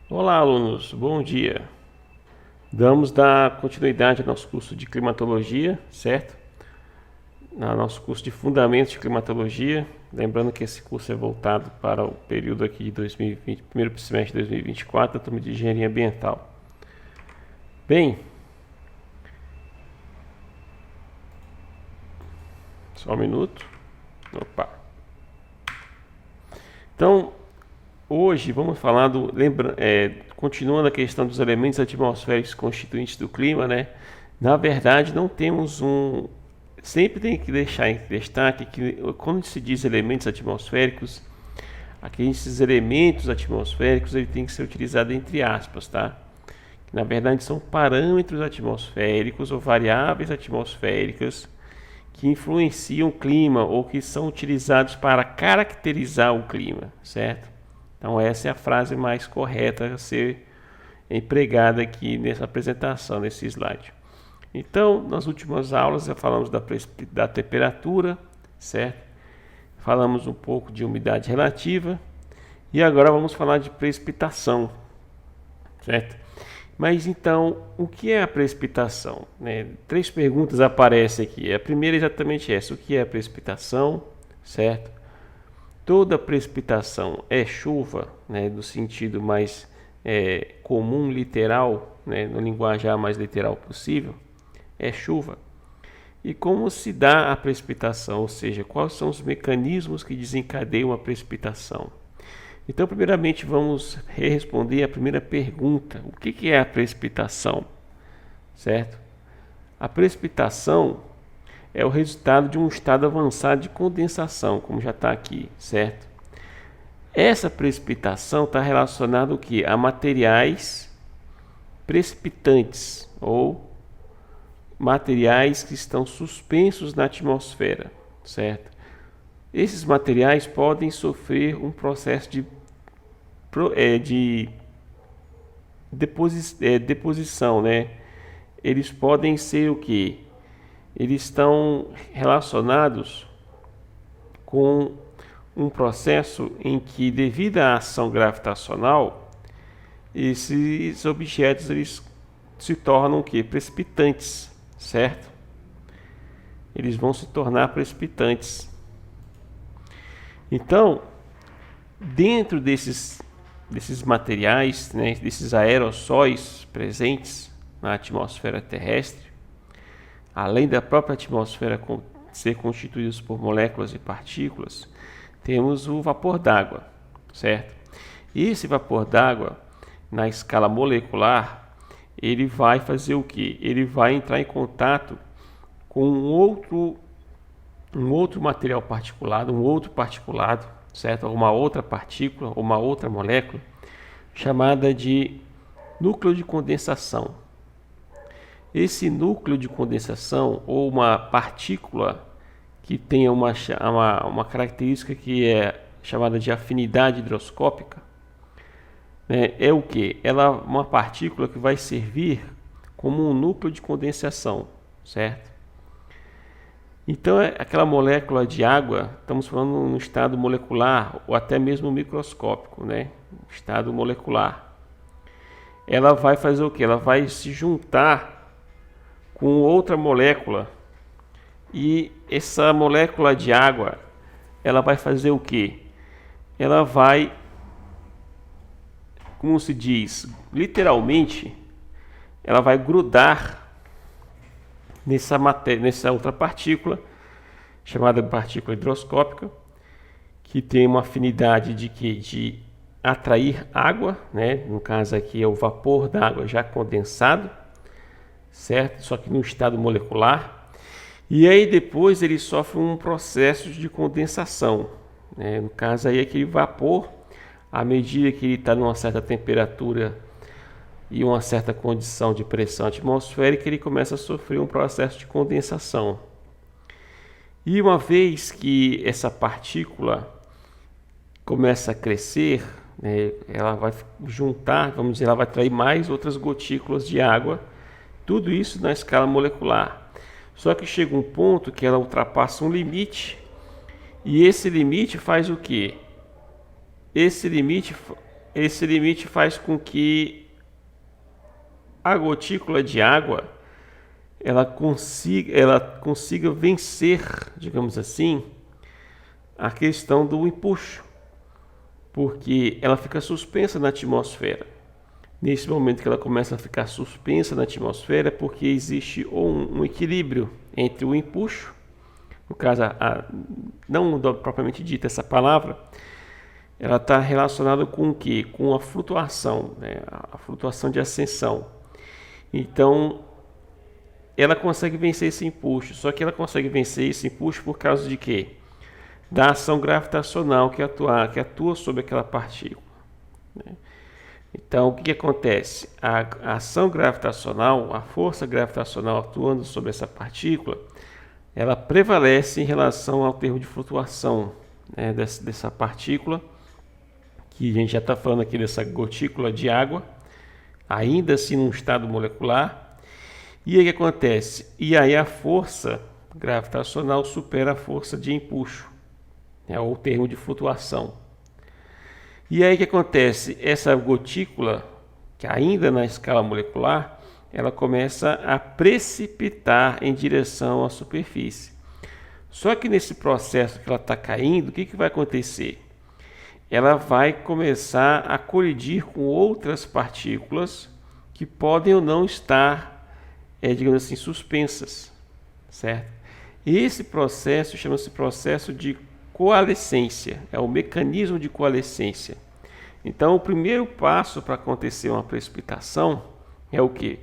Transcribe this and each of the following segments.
Olá, alunos, bom dia. Damos da continuidade ao nosso curso de climatologia, certo? No nosso curso de Fundamentos de Climatologia. Lembrando que esse curso é voltado para o período aqui de 2020, primeiro semestre de 2024, da turma de Engenharia Ambiental. Bem, só um minuto. Opa. Então, hoje vamos falar continuando a questão dos elementos atmosféricos constituintes do clima, né? Na verdade, não temos um. Sempre tem que deixar em destaque que quando se diz elementos atmosféricos, esses elementos atmosféricos ele tem que ser utilizado entre aspas, tá? Que, na verdade, são parâmetros atmosféricos ou variáveis atmosféricas que influenciam o clima ou que são utilizados para caracterizar o clima, certo? Então essa é a frase mais correta a ser empregada aqui nessa apresentação, nesse slide. Então, nas últimas aulas já falamos da temperatura, certo? Falamos um pouco de umidade relativa e agora vamos falar de precipitação, certo? Mas então, o que é a precipitação? Né? 3 perguntas aparecem aqui. A primeira é exatamente essa: o que é a precipitação, certo? Toda precipitação é chuva, né, no sentido mais comum, literal, né, no linguajar mais literal possível, é chuva. E como se dá a precipitação, ou seja, quais são os mecanismos que desencadeiam a precipitação? Então, primeiramente, vamos responder a primeira pergunta: o que é a precipitação? Certo? A precipitação é o resultado de um estado avançado de condensação, como já está aqui, certo? Essa precipitação está relacionada ao que? A materiais precipitantes ou materiais que estão suspensos na atmosfera, certo? Esses materiais podem sofrer um processo de deposição, né? Eles podem ser o que? Eles estão relacionados com um processo em que, devido à ação gravitacional, esses objetos eles se tornam o que? Precipitantes, certo? Eles vão se tornar precipitantes. Então, dentro desses materiais, né, desses aerossóis presentes na atmosfera terrestre, além da própria atmosfera ser constituída por moléculas e partículas, temos o vapor d'água, certo? E esse vapor d'água, na escala molecular, ele vai fazer o que? Ele vai entrar em contato com um outro material particulado, um outro particulado, certo? Uma outra partícula, uma outra molécula, chamada de núcleo de condensação. Esse núcleo de condensação, ou uma partícula que tenha uma característica que é chamada de afinidade higroscópica, né, é o que? Ela é uma partícula que vai servir como um núcleo de condensação, certo? Então, aquela molécula de água, estamos falando no estado molecular ou até mesmo microscópico, né? Estado molecular. Ela vai fazer o que? Ela vai se juntar com outra molécula e essa molécula de água, ela vai fazer o que? Ela vai, como se diz, literalmente, ela vai grudar nessa outra partícula, chamada partícula higroscópica, que tem uma afinidade de atrair água, né? No caso aqui é o vapor d'água já condensado, certo? Só que no estado molecular. E aí depois ele sofre um processo de condensação, né? No caso aí é aquele vapor, à medida que ele está numa certa temperatura e uma certa condição de pressão atmosférica, ele começa a sofrer um processo de condensação. E uma vez que essa partícula começa a crescer, né, ela vai juntar, vamos dizer, ela vai atrair mais outras gotículas de água, tudo isso na escala molecular. Só que chega um ponto que ela ultrapassa um limite, e esse limite faz o quê? Esse limite esse limite faz com que a gotícula de água ela consiga vencer, digamos assim, a questão do empuxo, porque ela fica suspensa na atmosfera. Nesse momento que ela começa a ficar suspensa na atmosfera, é porque existe um equilíbrio entre o empuxo, no caso, não propriamente dita essa palavra, ela está relacionada com o quê? Com a flutuação, né? A flutuação de ascensão. Então, ela consegue vencer esse empuxo, só que ela consegue vencer esse empuxo por causa de quê? Da ação gravitacional que atua sobre aquela partícula, né? Então, o que acontece? A ação gravitacional, a força gravitacional atuando sobre essa partícula, ela prevalece em relação ao termo de flutuação, né, dessa partícula, que a gente já está falando aqui dessa gotícula de água, ainda assim num estado molecular. E aí o que acontece? E aí a força gravitacional supera a força de empuxo, né, ou o termo de flutuação. E aí o que acontece? Essa gotícula, que ainda na escala molecular, ela começa a precipitar em direção à superfície. Só que nesse processo que ela está caindo, o que vai acontecer? Ela vai começar a colidir com outras partículas que podem ou não estar, digamos assim, suspensas, certo? Esse processo chama-se processo de coalescência, é o mecanismo de coalescência. Então, o primeiro passo para acontecer uma precipitação é o que?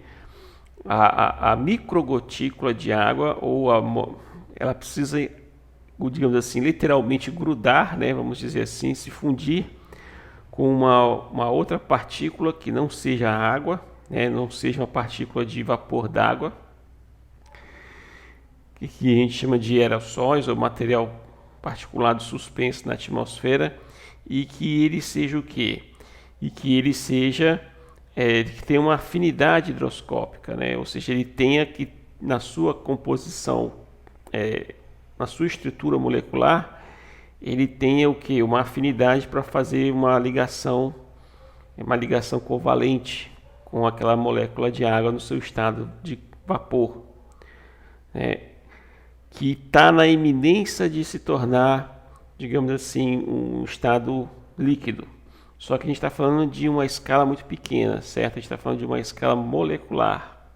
A microgotícula de água, ela precisa, digamos assim, literalmente grudar, né, vamos dizer assim, se fundir com uma outra partícula que não seja a água, né, não seja uma partícula de vapor d'água, que a gente chama de aerossóis ou material particulado suspenso na atmosfera, e que ele seja o quê? E que ele seja que tenha uma afinidade higroscópica, né? Ou seja, ele tenha que na sua composição, na sua estrutura molecular, ele tenha o quê? Uma afinidade para fazer uma ligação covalente com aquela molécula de água no seu estado de vapor, né? Que está na iminência de se tornar, digamos assim, um estado líquido. Só que a gente está falando de uma escala muito pequena, certo? A gente está falando de uma escala molecular.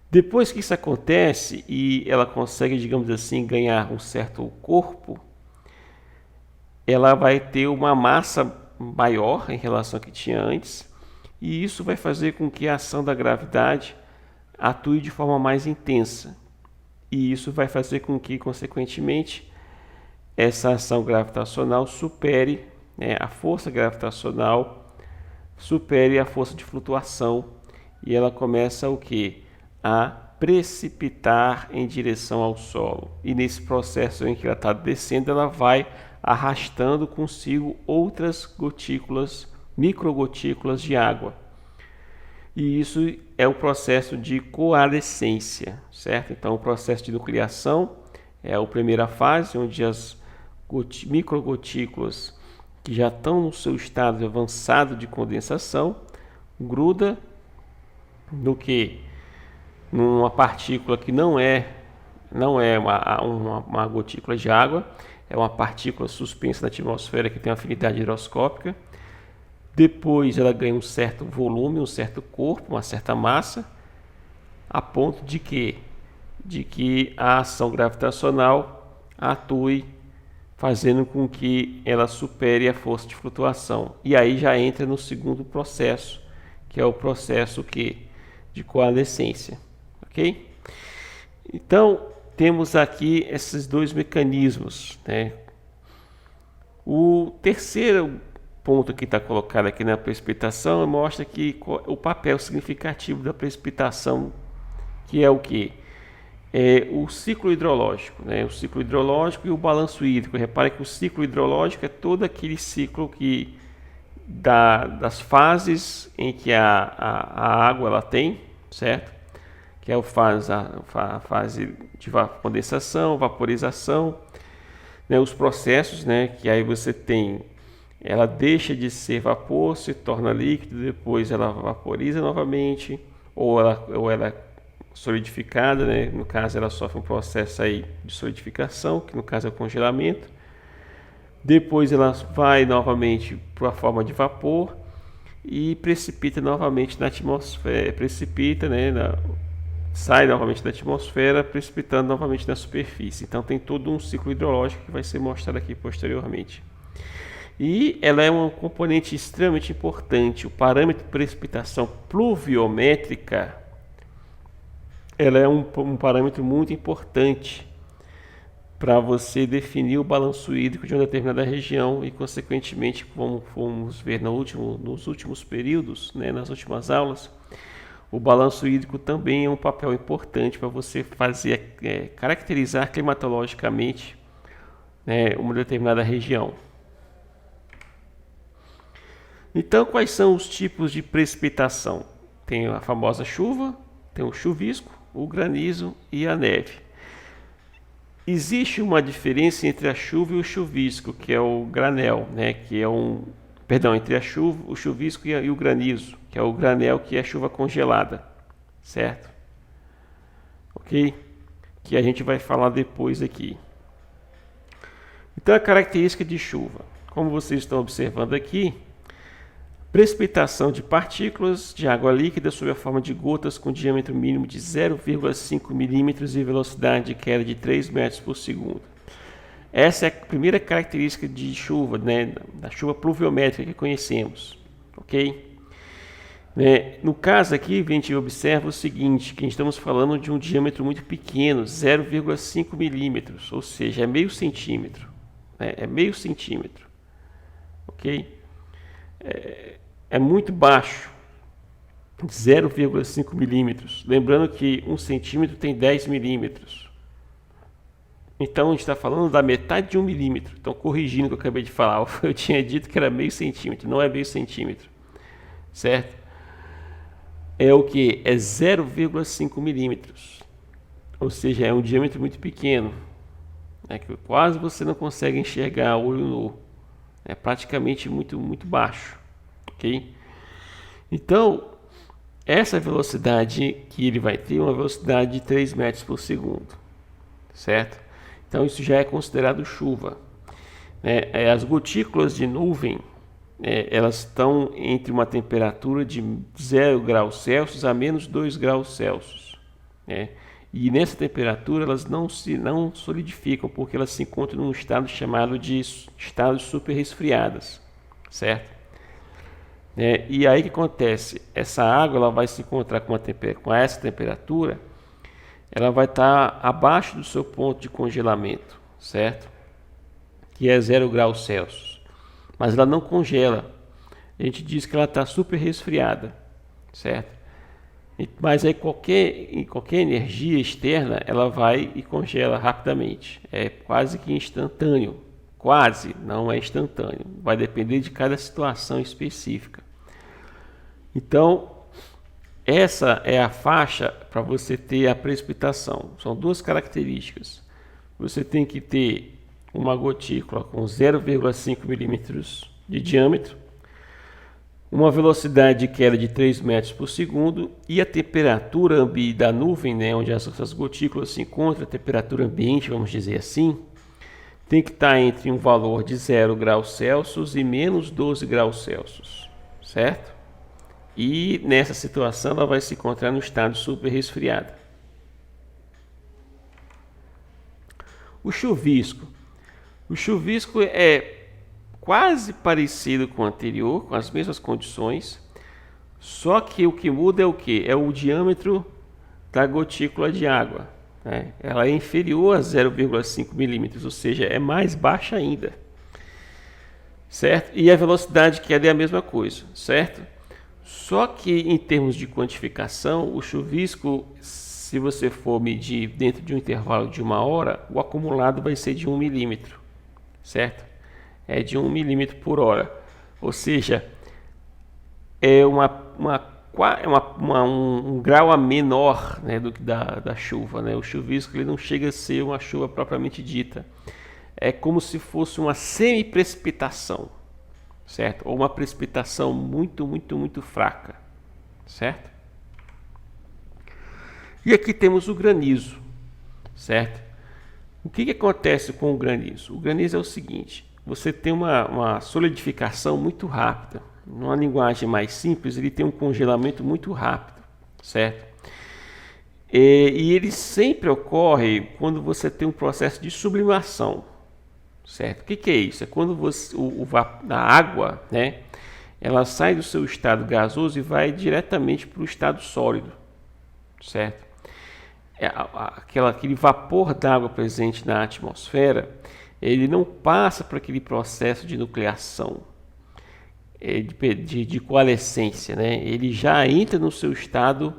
Depois que isso acontece e ela consegue, digamos assim, ganhar um certo corpo, ela vai ter uma massa maior em relação ao que tinha antes, e isso vai fazer com que a ação da gravidade atue de forma mais intensa. E isso vai fazer com que, consequentemente, essa ação gravitacional supere, né, a força gravitacional supere a força de flutuação, e ela começa o quê? A precipitar em direção ao solo. E nesse processo em que ela está descendo, ela vai arrastando consigo outras gotículas, microgotículas de água. E isso é o processo de coalescência, certo? Então, o processo de nucleação é a primeira fase, onde as microgotículas que já estão no seu estado avançado de condensação gruda no que? Numa partícula que não é uma gotícula de água, é uma partícula suspensa na atmosfera que tem uma afinidade higroscópica. Depois ela ganha um certo volume, um certo corpo, uma certa massa, a ponto de que a ação gravitacional atue, fazendo com que ela supere a força de flutuação. E aí já entra no segundo processo, que é o processo de coalescência. Ok? Então, temos aqui esses dois mecanismos, né? O terceiro ponto que está colocado aqui na precipitação mostra que o papel significativo da precipitação, que é o que? É o ciclo hidrológico, né? O ciclo hidrológico e o balanço hídrico. Repare que o ciclo hidrológico é todo aquele ciclo das fases em que a água ela tem, certo? Que é a fase de condensação, vaporização, né? Os processos, né? Que aí você tem ela deixa de ser vapor, se torna líquido, depois ela vaporiza novamente, ou ela é solidificada, né? No caso ela sofre um processo aí de solidificação, que no caso é o congelamento. Depois ela vai novamente para a forma de vapor e precipita novamente na atmosfera, sai novamente da atmosfera, precipitando novamente na superfície. Então tem todo um ciclo hidrológico que vai ser mostrado aqui posteriormente. E ela é um componente extremamente importante. O parâmetro de precipitação pluviométrica, ela é um parâmetro muito importante para você definir o balanço hídrico de uma determinada região e, consequentemente, como fomos ver nos últimos períodos, né, nas últimas aulas, o balanço hídrico também é um papel importante para você fazer, caracterizar climatologicamente, né, uma determinada região. Então, quais são os tipos de precipitação? Tem a famosa chuva, tem o chuvisco, o granizo e a neve. Existe uma diferença entre a chuva e o chuvisco, que é o granel, né? Entre a chuva, o chuvisco e o granizo, que é o granel, que é a chuva congelada, certo? Ok? Que a gente vai falar depois aqui. Então, a característica de chuva, como vocês estão observando aqui, precipitação de partículas de água líquida sob a forma de gotas com diâmetro mínimo de 0,5 milímetros e velocidade de queda de 3 metros por segundo. Essa é a primeira característica de chuva, né, da chuva pluviométrica que conhecemos, ok? No caso aqui, a gente observa o seguinte, que estamos falando de um diâmetro muito pequeno, 0,5 milímetros, ou seja, é meio centímetro, né, é meio centímetro, ok? É muito baixo, 0,5 milímetros. Lembrando que 1 centímetro tem 10 milímetros. Então a gente está falando da metade de 1 milímetro. Então, corrigindo o que eu acabei de falar, eu tinha dito que era meio centímetro, não é meio centímetro, certo? É o que? É 0,5 milímetros. Ou seja, é um diâmetro muito pequeno, que quase você não consegue enxergar a olho nu. É praticamente muito, muito baixo. Okay? Então, essa velocidade que ele vai ter é uma velocidade de 3 metros por segundo, certo? Então, isso já é considerado chuva. As gotículas de nuvem, elas estão entre uma temperatura de 0 graus Celsius a menos 2 graus Celsius. E nessa temperatura elas não solidificam, porque elas se encontram num estado chamado de estados super resfriadas, certo? E aí o que acontece? Essa água ela vai se encontrar com essa temperatura, ela vai estar abaixo do seu ponto de congelamento, certo? Que é 0 graus Celsius. Mas ela não congela. A gente diz que ela está super resfriada, certo? Mas aí qualquer energia externa, ela vai e congela rapidamente. É quase que instantâneo. Quase, não é instantâneo. Vai depender de cada situação específica. Então, essa é a faixa para você ter a precipitação. São duas características. Você tem que ter uma gotícula com 0,5 milímetros de diâmetro, uma velocidade de queda de 3 metros por segundo e a temperatura da nuvem, onde essas gotículas se encontram, a temperatura ambiente, vamos dizer assim, tem que estar entre um valor de 0 graus Celsius e menos 12 graus Celsius, certo? E nessa situação ela vai se encontrar no estado super resfriado. O chuvisco. O chuvisco é quase parecido com o anterior, com as mesmas condições, só que o que muda é o que? É o diâmetro da gotícula de água. Ela é inferior a 0,5 milímetros, ou seja, é mais baixa ainda, certo? E a velocidade de queda é a mesma coisa, certo? Só que em termos de quantificação, o chuvisco, se você for medir dentro de um intervalo de 1 hora, o acumulado vai ser de 1 milímetro, certo? É de 1 milímetro por hora, ou seja, é um grau a menor, do que da chuva, O chuvisco ele não chega a ser uma chuva propriamente dita, é como se fosse uma semi-precipitação, certo? Ou uma precipitação muito fraca, certo? E aqui temos o granizo, certo? O que acontece com o granizo? O granizo é o seguinte: você tem uma solidificação muito rápida. Numa linguagem mais simples, ele tem um congelamento muito rápido, certo? E ele sempre ocorre quando você tem um processo de sublimação, certo? O que é isso? É quando a água, né, ela sai do seu estado gasoso e vai diretamente para o estado sólido, certo? Aquele vapor d'água presente na atmosfera, ele não passa por aquele processo de nucleação, de coalescência, né? Ele já entra no seu estado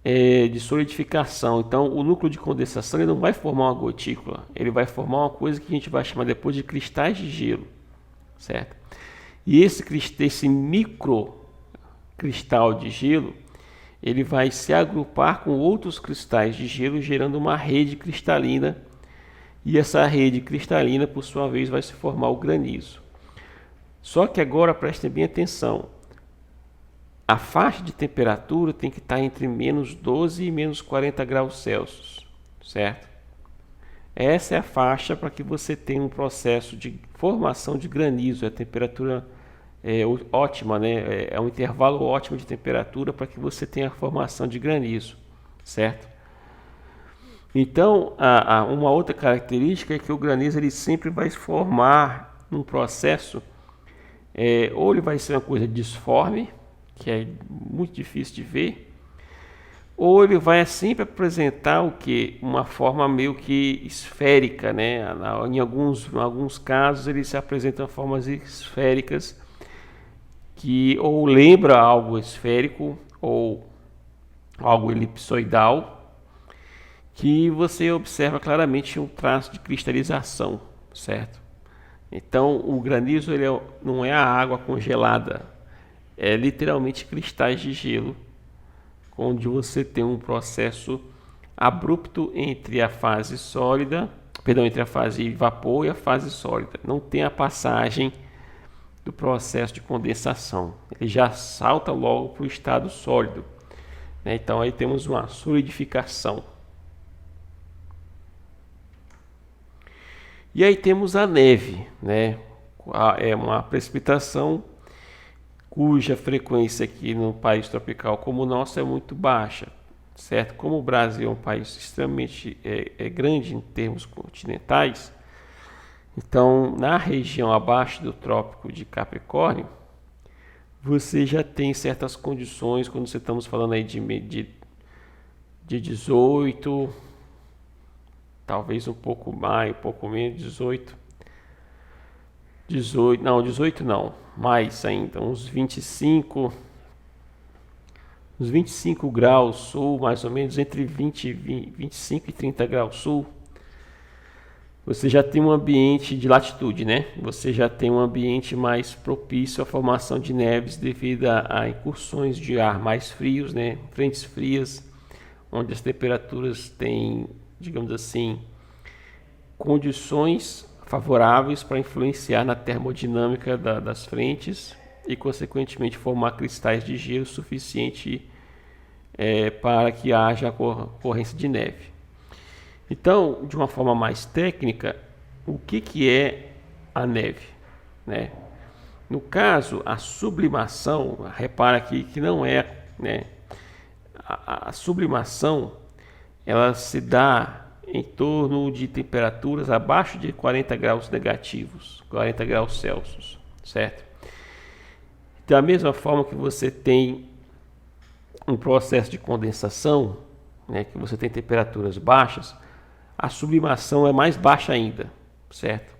de solidificação. Então, o núcleo de condensação ele não vai formar uma gotícula, ele vai formar uma coisa que a gente vai chamar depois de cristais de gelo, certo? E esse micro cristal de gelo, ele vai se agrupar com outros cristais de gelo, gerando uma rede cristalina, e essa rede cristalina, por sua vez, vai se formar o granizo. Só que agora prestem bem atenção, a faixa de temperatura tem que estar entre menos 12 e menos 40 graus Celsius, certo? Essa é a faixa para que você tenha um processo de formação de granizo, a temperatura ótima, né? É um intervalo ótimo de temperatura para que você tenha a formação de granizo, certo? Então, uma outra característica é que o granizo ele sempre vai se formar num processo, ou ele vai ser uma coisa disforme, que é muito difícil de ver, ou ele vai sempre apresentar o que? Uma forma meio que esférica, né? Em alguns casos ele se apresenta formas esféricas, que ou lembra algo esférico ou algo elipsoidal, que você observa claramente um traço de cristalização, certo? Então o granizo não é a água congelada, é literalmente cristais de gelo, onde você tem um processo abrupto entre a fase sólida, entre a fase vapor e a fase sólida. Não tem a passagem do processo de condensação, ele já salta logo para o estado sólido, né? Então aí temos uma solidificação. E aí temos a neve, né? É uma precipitação cuja frequência aqui no país tropical como o nosso é muito baixa, certo? Como o Brasil é um país extremamente grande em termos continentais, então na região abaixo do Trópico de Capricórnio, você já tem certas condições, quando você estamos falando aí de 18, talvez um pouco mais, um pouco menos, 18 não, mais ainda, uns 25 graus sul, mais ou menos entre 25 e 30 graus sul, você já tem um ambiente de latitude, né? Você já tem um ambiente mais propício à formação de neves devido a incursões de ar mais frios, né? Frentes frias, onde as temperaturas têm, digamos assim, condições favoráveis para influenciar na termodinâmica das frentes e, consequentemente, formar cristais de gelo suficiente para que haja a ocorrência de neve. Então, de uma forma mais técnica, o que é a neve, né? No caso, a sublimação, repara aqui que não é, né? A sublimação, ela se dá em torno de temperaturas abaixo de 40 graus negativos, 40 graus Celsius, certo? Da mesma forma que você tem um processo de condensação, né, que você tem temperaturas baixas, a sublimação é mais baixa ainda, certo?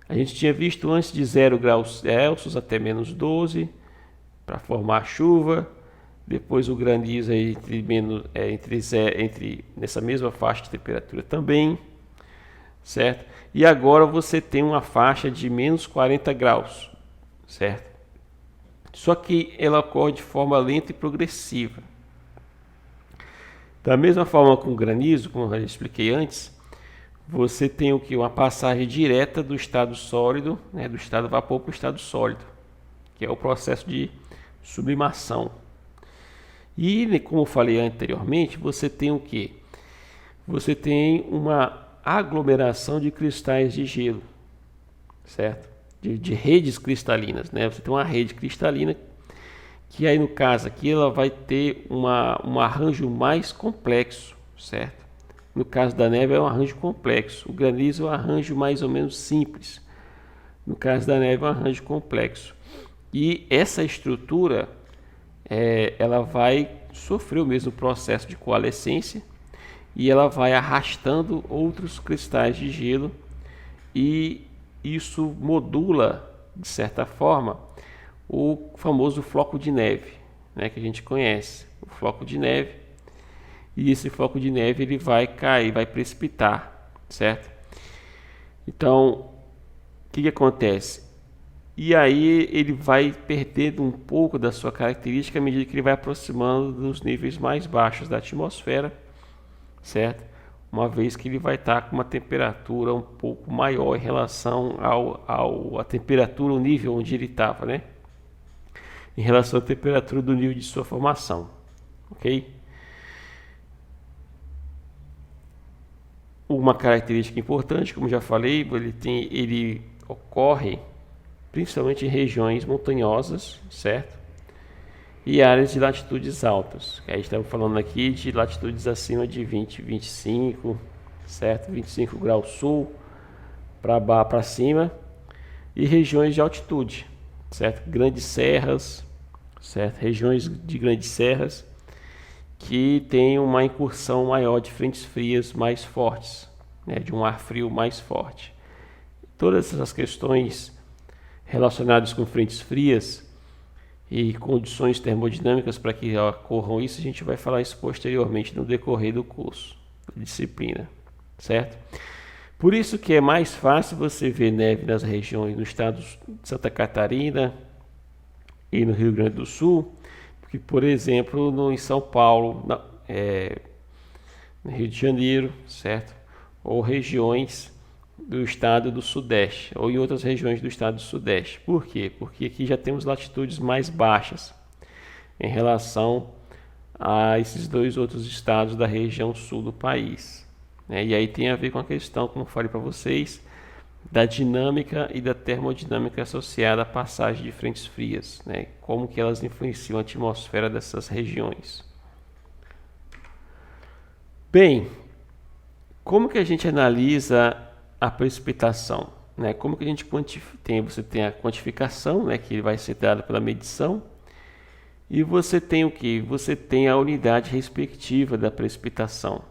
A gente tinha visto antes de 0 graus Celsius até menos 12 para formar chuva, depois o granizo entre nessa mesma faixa de temperatura também, certo? E agora você tem uma faixa de menos 40 graus, certo? Só que ela ocorre de forma lenta e progressiva. Da mesma forma com o granizo, como eu já expliquei antes, você tem o que? Uma passagem direta do estado sólido, né, do estado vapor para o estado sólido, que é o processo de sublimação. E, como eu falei anteriormente, você tem o que? Você tem uma aglomeração de cristais de gelo, certo? De redes cristalinas, né? Você tem uma rede cristalina que aí no caso aqui ela vai ter um arranjo mais complexo, certo? No caso da neve é um arranjo complexo, o granizo é um arranjo mais ou menos simples. No caso da neve é um arranjo complexo. E essa estrutura ela vai sofrer o mesmo processo de coalescência e ela vai arrastando outros cristais de gelo e isso modula, de certa forma, o famoso floco de neve, né, que a gente conhece, o floco de neve. E esse floco de neve ele vai cair, vai precipitar, certo? Então, o que acontece? E aí ele vai perdendo um pouco da sua característica à medida que ele vai aproximando dos níveis mais baixos da atmosfera, certo? Uma vez que ele vai estar com uma temperatura um pouco maior em relação à temperatura, o nível onde ele estava, né? Em relação à temperatura do nível de sua formação, ok? Uma característica importante, como já falei, ele ocorre principalmente em regiões montanhosas, certo? E áreas de latitudes altas. A gente estava falando aqui de latitudes acima de 20, 25, certo? 25 graus sul para cima. E regiões de altitude, certo? Grandes serras, certo? Regiões de grandes serras que tem uma incursão maior de frentes frias mais fortes, né? De um ar frio mais forte. Todas essas questões relacionadas com frentes frias e condições termodinâmicas para que ocorram isso, a gente vai falar isso posteriormente no decorrer do curso, da disciplina, certo? Por isso que é mais fácil você ver neve nas regiões do estado de Santa Catarina e no Rio Grande do Sul, porque, por exemplo, em São Paulo, no Rio de Janeiro, certo? Ou regiões do estado do Sudeste, ou em outras regiões do estado do Sudeste. Por quê? Porque aqui já temos latitudes mais baixas em relação a esses dois outros estados da região sul do país, né? E aí tem a ver com a questão, como eu falei para vocês, da dinâmica e da termodinâmica associada à passagem de frentes frias, né? Como que elas influenciam a atmosfera dessas regiões. Bem, como que a gente analisa a precipitação, né? Como que a gente você tem a quantificação, né, que vai ser dada pela medição, e você tem o que? Você tem a unidade respectiva da precipitação.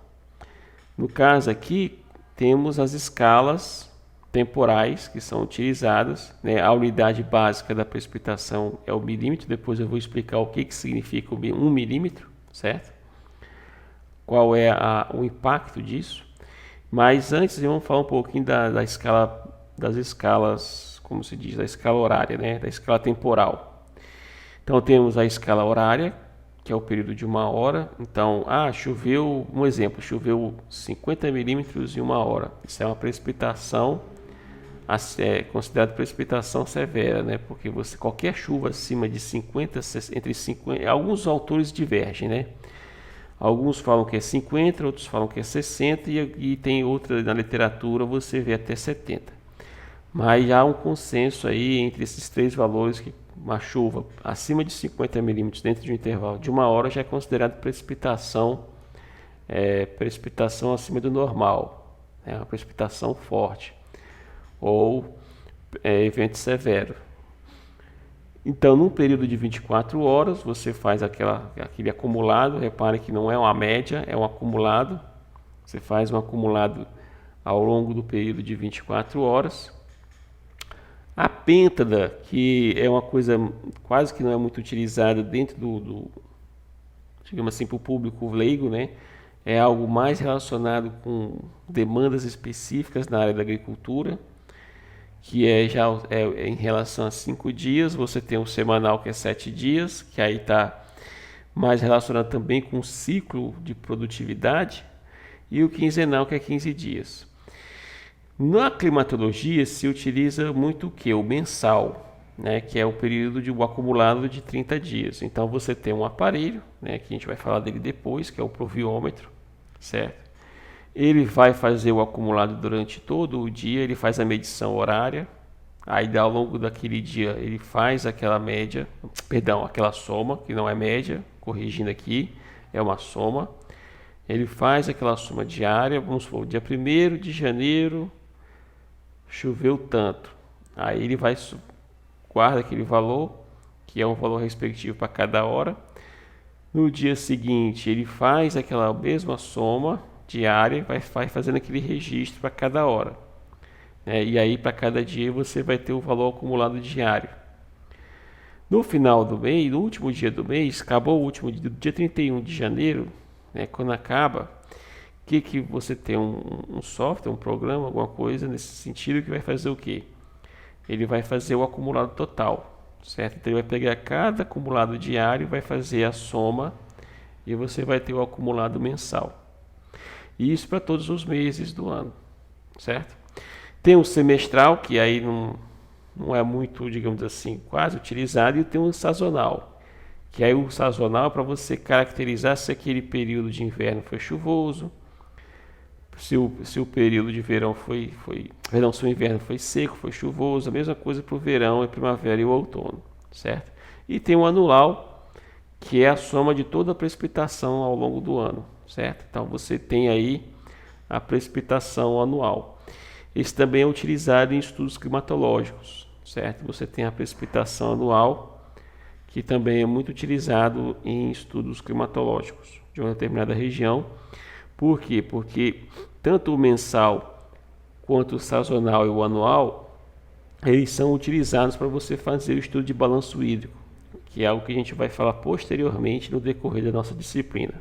No caso aqui, temos as escalas temporais que são utilizadas, né? A unidade básica da precipitação é o milímetro, depois eu vou explicar o que significa 1 milímetro, certo? Qual é o impacto disso. Mas antes vamos falar um pouquinho da escala, das escalas, como se diz, da escala horária, né? Da escala temporal. Então temos a escala horária, que é o período de 1 hora. Então, choveu, um exemplo, choveu 50 milímetros em 1 hora. Isso é uma precipitação, considerada precipitação severa, né? Porque qualquer chuva acima de 50, entre 50, alguns autores divergem, né? Alguns falam que é 50, outros falam que é 60 e tem outra na literatura você vê até 70. Mas há um consenso aí entre esses três valores que uma chuva acima de 50 milímetros dentro de um intervalo de 1 hora já é considerado precipitação, precipitação acima do normal, né? Uma precipitação forte ou evento severo. Então, num período de 24 horas, você faz aquele acumulado. Repare que não é uma média, é um acumulado. Você faz um acumulado ao longo do período de 24 horas. A pêntada, que é uma coisa quase que não é muito utilizada dentro digamos assim, para o público leigo, né? É algo mais relacionado com demandas específicas na área da agricultura, que já em relação a 5 dias. Você tem o semanal, que é 7 dias, que aí está mais relacionado também com o ciclo de produtividade, e o quinzenal, que é 15 dias. Na climatologia se utiliza muito o que? O mensal, né? Que é o período de um acumulado de 30 dias. Então você tem um aparelho, né? Que a gente vai falar dele depois, que é o pluviômetro, certo? Ele vai fazer o acumulado durante todo o dia, ele faz a medição horária. Aí ao longo daquele dia ele faz aquela média, perdão, aquela soma, que não é média, corrigindo aqui, é uma soma. Ele faz aquela soma diária, vamos supor, dia 1º de janeiro choveu tanto. Aí ele vai, guarda aquele valor, que é um valor respectivo para cada hora. No dia seguinte ele faz aquela mesma soma diária e vai fazendo aquele registro para cada hora. E aí para cada dia você vai ter o valor acumulado diário. No final do mês, no último dia do mês, acabou o último dia 31 de janeiro, quando acaba, que você tem um software, um programa, alguma coisa nesse sentido que vai fazer o quê? Ele vai fazer o acumulado total, certo? Então ele vai pegar cada acumulado diário, vai fazer a soma e você vai ter o acumulado mensal. E isso para todos os meses do ano, certo? Tem o semestral, que aí não é muito, digamos assim, quase utilizado, e tem o sazonal, que aí o sazonal é para você caracterizar se aquele período de inverno foi chuvoso, se o período de verão se o inverno foi seco, foi chuvoso, a mesma coisa para o verão, a primavera e o outono, certo? E tem o anual, que é a soma de toda a precipitação ao longo do ano, certo? Então você tem aí a precipitação anual. Esse também é utilizado em estudos climatológicos, certo? Você tem a precipitação anual, que também é muito utilizado em estudos climatológicos de uma determinada região. Por quê? Porque tanto o mensal quanto o sazonal e o anual, eles são utilizados para você fazer o estudo de balanço hídrico, que é algo que a gente vai falar posteriormente no decorrer da nossa disciplina.